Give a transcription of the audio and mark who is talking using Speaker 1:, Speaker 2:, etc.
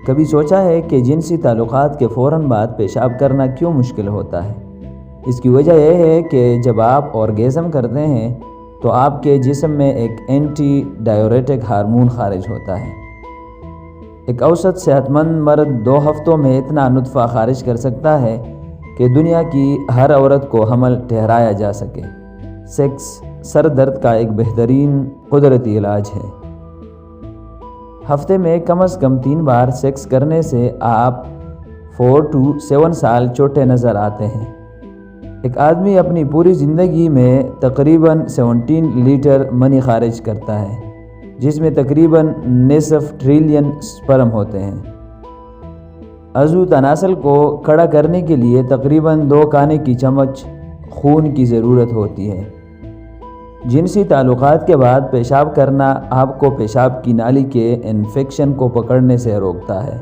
Speaker 1: کبھی سوچا ہے کہ جنسی تعلقات کے فوراً بعد پیشاب کرنا کیوں مشکل ہوتا ہے؟ اس کی وجہ یہ ہے کہ جب آپ اورگیزم کرتے ہیں تو آپ کے جسم میں ایک اینٹی ڈائیوریٹک ہارمون خارج ہوتا ہے۔ ایک اوسط صحت مند مرد 2 ہفتوں میں اتنا نطفہ خارج کر سکتا ہے کہ دنیا کی ہر عورت کو حمل ٹھہرایا جا سکے۔ سیکس سر درد کا ایک بہترین قدرتی علاج ہے۔ ہفتے میں کم از کم 3 بار سیکس کرنے سے آپ 4 to 7 سال چھوٹے نظر آتے ہیں۔ ایک آدمی اپنی پوری زندگی میں تقریباً 17 لیٹر منی خارج کرتا ہے، جس میں تقریباً نصف ٹریلین سپرم ہوتے ہیں۔ عضو تناسل کو کھڑا کرنے کے لیے تقریباً 2 کھانے کی چمچ خون کی ضرورت ہوتی ہے۔ جنسی تعلقات کے بعد پیشاب کرنا آپ کو پیشاب کی نالی کے انفیکشن کو پکڑنے سے روکتا ہے۔